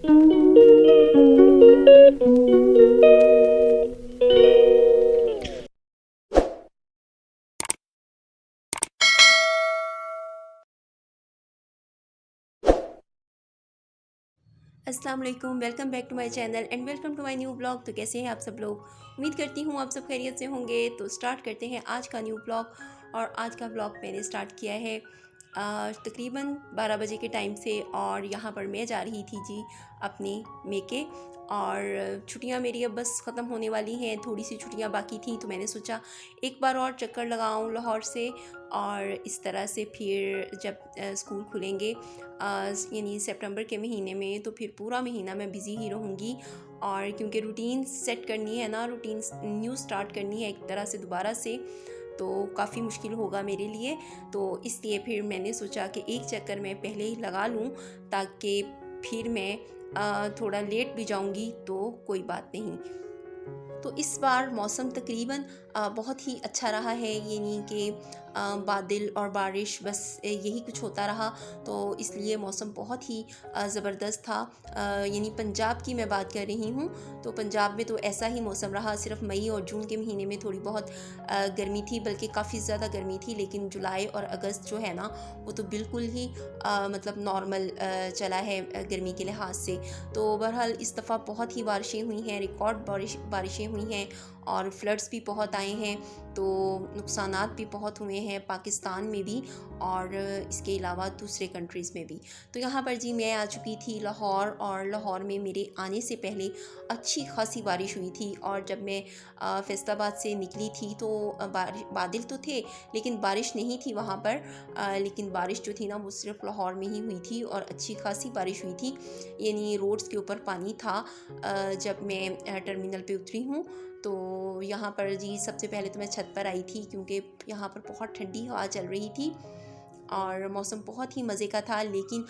अस्सलाम वालेकुम, welcome back to my channel and welcome to my new blog. तो कैसे हैं आप सब लोग? उम्मीद करती हूँ आप सब खैरियत से होंगे। तो स्टार्ट करते हैं आज का न्यू ब्लॉग। और आज का ब्लॉग मैंने स्टार्ट किया है तकरीबन 12 बजे के टाइम से। और यहाँ पर मैं जा रही थी जी अपने मेके। और छुट्टियाँ मेरी अब बस ख़त्म होने वाली हैं, थोड़ी सी छुट्टियाँ बाकी थी, तो मैंने सोचा एक बार और चक्कर लगाऊँ लाहौर से। और इस तरह से फिर जब स्कूल खुलेंगे यानी सितंबर के महीने में, तो फिर पूरा महीना मैं बिज़ी ही रहूँगी। और क्योंकि रूटीन सेट करनी है ना, रूटीन न्यू स्टार्ट करनी है एक तरह से दोबारा से, तो काफ़ी मुश्किल होगा मेरे लिए। तो इसलिए फिर मैंने सोचा कि एक चक्कर मैं पहले ही लगा लूँ, ताकि फिर मैं थोड़ा लेट भी जाऊँगी तो कोई बात नहीं। तो इस बार मौसम तकरीबन बहुत ही अच्छा रहा है, यानी कि बादल और बारिश बस यही कुछ होता रहा। तो इसलिए मौसम बहुत ही ज़बरदस्त था। यानी पंजाब की मैं बात कर रही हूँ, तो पंजाब में तो ऐसा ही मौसम रहा। सिर्फ मई और जून के महीने में थोड़ी बहुत गर्मी थी, बल्कि काफ़ी ज़्यादा गर्मी थी। लेकिन जुलाई और अगस्त जो है ना, वो तो बिल्कुल ही मतलब नॉर्मल चला है गर्मी के लिहाज से। तो बहरहाल इस दफ़ा बहुत ही बारिशें हुई हैं, रिकॉर्ड बारिशें हुई हैं और फ्लड्स भी बहुत आए हैं। तो नुकसानात भी बहुत हुए हैं पाकिस्तान में भी और इसके अलावा दूसरे कंट्रीज़ में भी। तो यहाँ पर जी मैं आ चुकी थी लाहौर, और लाहौर में मेरे आने से पहले अच्छी खासी बारिश हुई थी। और जब मैं फैसलाबाद से निकली थी तो बादल तो थे लेकिन बारिश नहीं थी वहाँ पर। लेकिन बारिश जो थी ना, वो सिर्फ लाहौर में ही हुई थी और अच्छी खासी बारिश हुई थी। यानी रोड्स के ऊपर पानी था जब मैं टर्मिनल पे उतरी हूँ। तो यहाँ पर जी सबसे पहले तो मैं छत पर आई थी, क्योंकि यहाँ पर बहुत ठंडी हवा चल रही थी और मौसम बहुत ही मज़े का था। लेकिन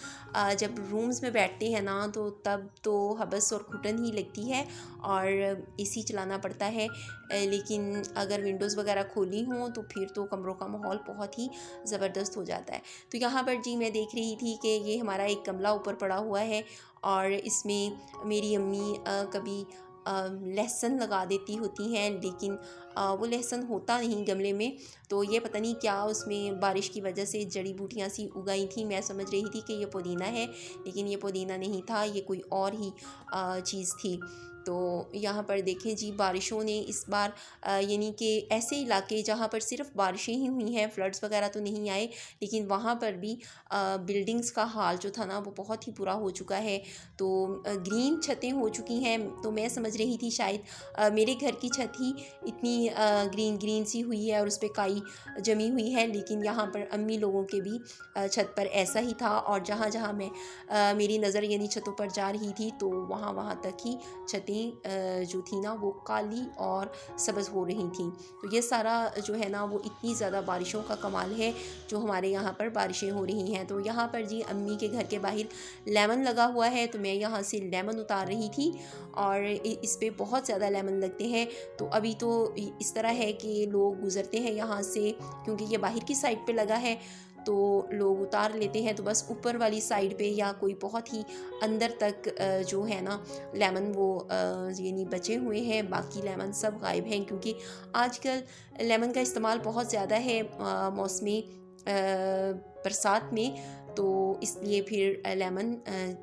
जब रूम्स में बैठते हैं ना, तो तब तो हबस और घुटन ही लगती है और एसी चलाना पड़ता है। लेकिन अगर विंडोज़ वगैरह खोली हों तो फिर तो कमरों का माहौल बहुत ही ज़बरदस्त हो जाता है। तो यहाँ पर जी मैं देख रही थी कि ये हमारा एक गमला ऊपर पड़ा हुआ है और इसमें मेरी अम्मी कभी लहसुन लगा देती होती हैं, लेकिन वो लहसुन होता नहीं गमले में। तो ये पता नहीं क्या उसमें बारिश की वजह से जड़ी बूटियाँ सी उगाई थी। मैं समझ रही थी कि ये पुदीना है, लेकिन ये पुदीना नहीं था, ये कोई और ही चीज़ थी। तो यहाँ पर देखें जी, बारिशों ने इस बार यानी कि ऐसे इलाके जहाँ पर सिर्फ बारिशें ही हुई हैं, फ्लड्स वगैरह तो नहीं आए, लेकिन वहाँ पर भी बिल्डिंग्स का हाल जो था ना, वो बहुत ही बुरा हो चुका है। तो ग्रीन छतें हो चुकी हैं। तो मैं समझ रही थी शायद मेरे घर की छत ही इतनी ग्रीन ग्रीन सी हुई है और उस पर काई जमी हुई है, लेकिन यहाँ पर अम्मी लोगों के भी छत पर ऐसा ही था। और जहाँ जहाँ मैं मेरी नज़र यानी छतों पर जा रही थी, तो वहाँ वहाँ तक ही छतें जो थी ना, वो काली और सब्ज़ हो रही थी। तो ये सारा जो है ना, वो इतनी ज़्यादा बारिशों का कमाल है जो हमारे यहाँ पर बारिशें हो रही हैं। तो यहाँ पर जी अम्मी के घर के बाहर लेमन लगा हुआ है, तो मैं यहाँ से लेमन उतार रही थी और इस पे बहुत ज़्यादा लेमन लगते हैं। तो अभी तो इस तरह है कि लोग गुज़रते हैं यहाँ से, क्योंकि ये बाहर की साइड पे लगा है, तो लोग उतार लेते हैं। तो बस ऊपर वाली साइड पे या कोई बहुत ही अंदर तक जो है ना लेमन, वो यानी बचे हुए हैं। बाकी लेमन सब गायब हैं, क्योंकि आजकल लेमन का इस्तेमाल बहुत ज़्यादा है मौसमी बरसात में। तो इसलिए फिर लेमन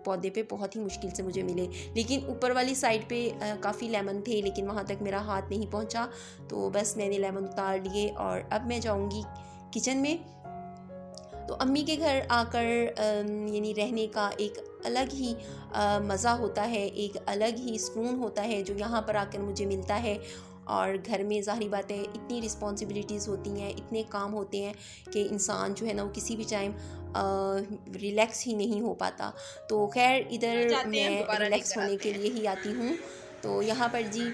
पौधे पे बहुत ही मुश्किल से मुझे मिले। लेकिन ऊपर वाली साइड पे काफ़ी लेमन थे, लेकिन वहाँ तक मेरा हाथ नहीं पहुँचा। तो बस मैंने लेमन उतार लिए और अब मैं जाऊँगी किचन में। तो अम्मी के घर आकर यानी रहने का एक अलग ही मज़ा होता है, एक अलग ही सुकून होता है जो यहाँ पर आकर मुझे मिलता है। और घर में ज़ाहिर बात है इतनी रिस्पॉन्सिबिलिटीज़ होती हैं, इतने काम होते हैं कि इंसान जो है ना, वो किसी भी टाइम रिलैक्स ही नहीं हो पाता। तो खैर इधर मैं रिलैक्स होने के लिए ही आती हूँ। तो यहाँ पर जी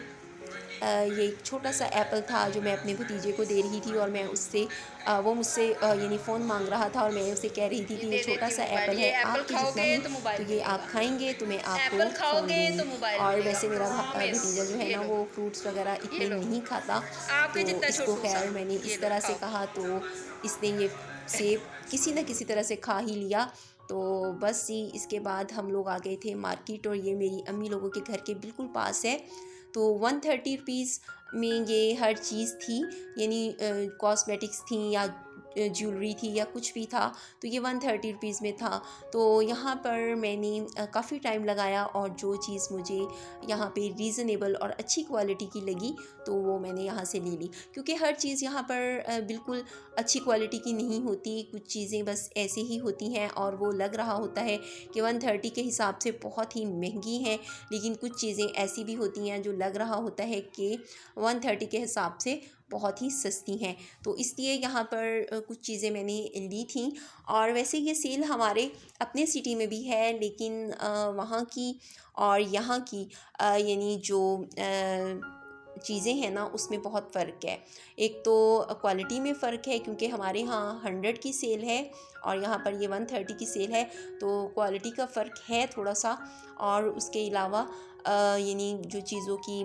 ये एक छोटा सा एप्पल था जो मैं अपने भतीजे को दे रही थी, और मैं उससे वो मुझसे यानी फ़ोन मांग रहा था, और मैं उसे कह रही थी कि ये दे देती छोटा हूँ सा मोबाइल। एप्पल ये है, एप्पल आपके जितना खाओगे ही, तो तो मोबाइल ये मिलेगा। आप खाएंगे तो मैं आपको एप्पल फ़ोन खाओगे तो दूंगी। मोबाइल और मिलेगा, वैसे मेरा प्रॉमिस। भतीजा जो है ये ना, लो, वो फ्रूट्स वगैरह ये इतने लो। नहीं खाता। आपके तो जितना इसको छोटू सा। खैर मैंने ये इस लो तरह से खाओ। कहा, तो इसने ये सेब किसी न किसी तरह से खा ही लिया। तो बस जी इसके बाद हम लोग आ गए थे मार्केट, और ये मेरी अम्मी लोगों के घर के बिल्कुल पास है। तो 130 रुपीज़ में ये हर चीज़ थी, यानी कॉस्मेटिक्स थी या ज्वेलरी थी या कुछ भी था, तो ये 130 रुपीज़ में था। तो यहाँ पर मैंने काफ़ी टाइम लगाया, और जो चीज़ मुझे यहाँ पे रीज़नेबल और अच्छी क्वालिटी की लगी तो वो मैंने यहाँ से ले ली, क्योंकि हर चीज़ यहाँ पर बिल्कुल अच्छी क्वालिटी की नहीं होती। कुछ चीज़ें बस ऐसे ही होती हैं और वो लग रहा होता है कि 130 के हिसाब से बहुत ही महंगी हैं, लेकिन कुछ चीज़ें ऐसी भी होती हैं जो लग रहा होता है कि 130 के हिसाब से बहुत ही सस्ती हैं। तो इसलिए यहाँ पर कुछ चीज़ें मैंने ली थी। और वैसे ये सेल हमारे अपने सिटी में भी है, लेकिन वहाँ की और यहाँ की यानी जो चीज़ें हैं ना उसमें बहुत फ़र्क है। एक तो क्वालिटी में फ़र्क है, क्योंकि हमारे यहाँ 100 की सेल है और यहाँ पर ये 130 की सेल है, तो क्वालिटी का फ़र्क है थोड़ा सा। और उसके अलावा यानी जो चीज़ों की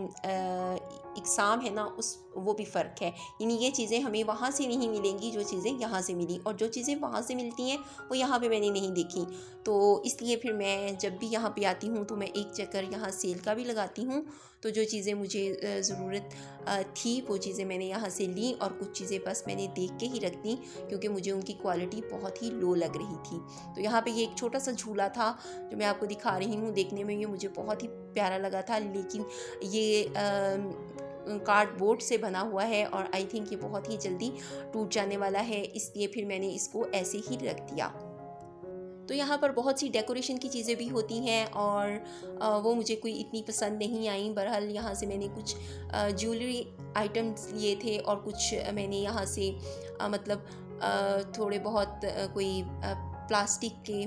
इकसाम है ना उस वो भी फ़र्क है, यानी ये चीज़ें हमें वहाँ से नहीं मिलेंगी जो चीज़ें यहाँ से मिली, और जो चीज़ें वहाँ से मिलती हैं वो यहाँ पे मैंने नहीं देखी। तो इसलिए फिर मैं जब भी यहाँ पे आती हूँ तो मैं एक चक्कर यहाँ सेल का भी लगाती हूँ। तो जो चीज़ें मुझे ज़रूरत थी वो चीज़ें मैंने यहाँ से ली, और कुछ चीज़ें बस मैंने देख के ही रख दी, क्योंकि मुझे उनकी क्वालिटी बहुत ही लो लग रही थी। तो यहाँ पे ये एक छोटा सा झूला था जो मैं आपको दिखा रही हूँ, देखने में ये मुझे बहुत ही प्यारा लगा था, लेकिन ये कार्डबोर्ड से बना हुआ है और आई थिंक ये बहुत ही जल्दी टूट जाने वाला है, इसलिए फिर मैंने इसको ऐसे ही रख दिया। तो यहाँ पर बहुत सी डेकोरेशन की चीज़ें भी होती हैं, और वो मुझे कोई इतनी पसंद नहीं आई। बहरहाल यहाँ से मैंने कुछ ज्वेलरी आइटम्स लिए थे, और कुछ मैंने यहाँ से मतलब थोड़े बहुत कोई प्लास्टिक के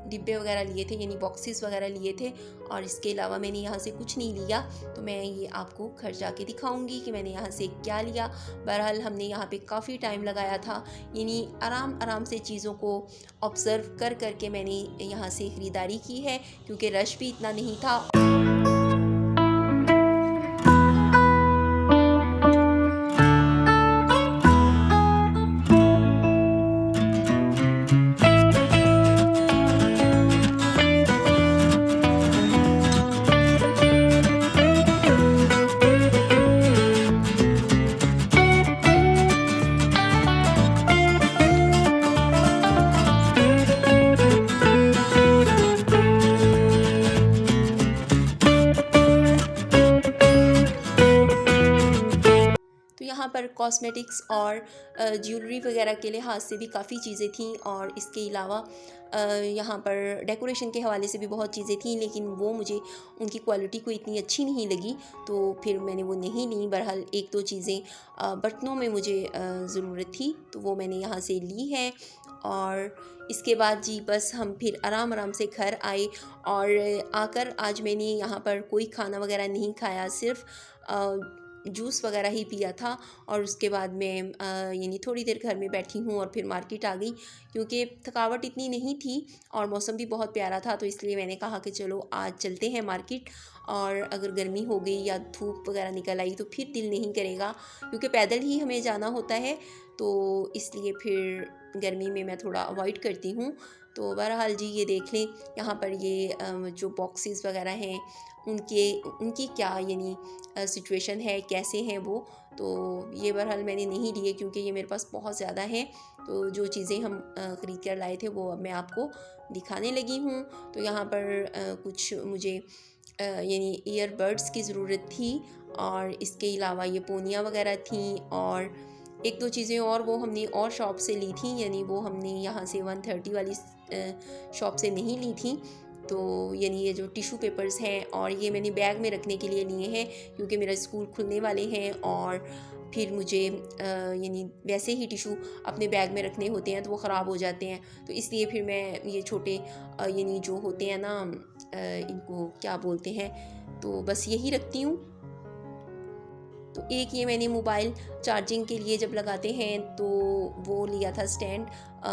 डिब्बे वगैरह लिए थे, यानी बॉक्सेस वगैरह लिए थे, और इसके अलावा मैंने यहाँ से कुछ नहीं लिया। तो मैं ये आपको घर जाके दिखाऊंगी कि मैंने यहाँ से क्या लिया। बहरहाल हमने यहाँ पे काफ़ी टाइम लगाया था, यानी आराम आराम से चीज़ों को ऑब्ज़र्व कर करके मैंने यहाँ से ख़रीदारी की है, क्योंकि रश भी इतना नहीं था। यहाँ पर कॉस्मेटिक्स और ज्वेलरी वगैरह के लिहाज से भी काफ़ी चीज़ें थीं, और इसके अलावा यहाँ पर डेकोरेशन के हवाले से भी बहुत चीज़ें थीं, लेकिन वो मुझे उनकी क्वालिटी को इतनी अच्छी नहीं लगी, तो फिर मैंने वो नहीं ली। बहरहाल एक दो चीज़ें बर्तनों में मुझे ज़रूरत थी, तो वो मैंने यहाँ से ली है। और इसके बाद जी बस हम फिर आराम आराम से घर आए, और आकर आज मैंने यहाँ पर कोई खाना वगैरह नहीं खाया, सिर्फ़ जूस वगैरह ही पिया था। और उसके बाद मैं यानी थोड़ी देर घर में बैठी हूँ और फिर मार्केट आ गई, क्योंकि थकावट इतनी नहीं थी और मौसम भी बहुत प्यारा था, तो इसलिए मैंने कहा कि चलो आज चलते हैं मार्केट। और अगर गर्मी हो गई या धूप वगैरह निकल आई तो फिर दिल नहीं करेगा, क्योंकि पैदल ही हमें जाना होता है, तो इसलिए फिर गर्मी में मैं थोड़ा अवॉइड करती हूँ। तो बहरहाल जी ये देख लें, यहाँ पर ये जो बॉक्सेस वगैरह हैं उनकी क्या यानी सिचुएशन है, कैसे हैं वो। तो ये बहरहाल मैंने नहीं लिए, क्योंकि ये मेरे पास बहुत ज़्यादा हैं। तो जो चीज़ें हम ख़रीद कर लाए थे वो अब मैं आपको दिखाने लगी हूँ। तो यहाँ पर कुछ मुझे यानी ईयरबड्स की ज़रूरत थी, और इसके अलावा ये पोनियाँ वगैरह थी, और एक दो चीज़ें और वो हमने और शॉप से ली थी, यानी वो हमने यहाँ से 130 वाली शॉप से नहीं ली थी। तो यानी ये जो टिशू पेपर्स हैं, और ये मैंने बैग में रखने के लिए लिए हैं, क्योंकि मेरा स्कूल खुलने वाले हैं, और फिर मुझे यानी वैसे ही टिशू अपने बैग में रखने होते हैं तो वो ख़राब हो जाते हैं, तो इसलिए फिर मैं ये छोटे यानी जो होते हैं ना इनको क्या बोलते हैं, तो बस यही रखती हूँ। तो एक ये मैंने मोबाइल चार्जिंग के लिए जब लगाते हैं तो वो लिया था स्टैंड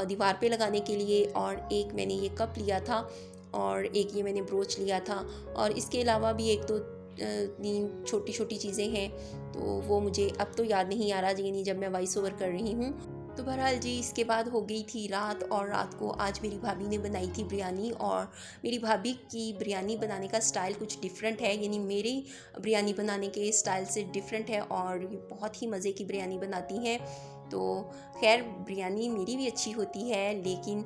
दीवार पे लगाने के लिए, और एक मैंने ये कप लिया था, और एक ये मैंने ब्रोच लिया था, और इसके अलावा भी एक दो तीन छोटी छोटी चीज़ें हैं, तो वो मुझे अब तो याद नहीं आ रहा, यानी जब मैं वॉइस ओवर कर रही हूँ। तो बहरहाल जी इसके बाद हो गई थी रात, और रात को आज मेरी भाभी ने बनाई थी बिरयानी। और मेरी भाभी की बिरयानी बनाने का स्टाइल कुछ डिफरेंट है, यानी मेरी बिरयानी बनाने के स्टाइल से डिफरेंट है, और ये बहुत ही मज़े की बिरयानी बनाती हैं। तो खैर बिरयानी मेरी भी अच्छी होती है, लेकिन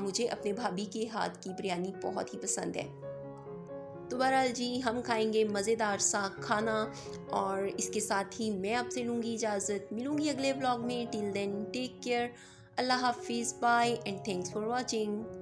मुझे अपने भाभी के हाथ की बिरयानी बहुत ही पसंद है। तो बहरहाल जी हम खाएंगे मज़ेदार सा खाना, और इसके साथ ही मैं आपसे लूँगी इजाज़त। मिलूँगी अगले व्लॉग में। Till then take care. अल्लाह हाफिज़, bye and thanks for watching.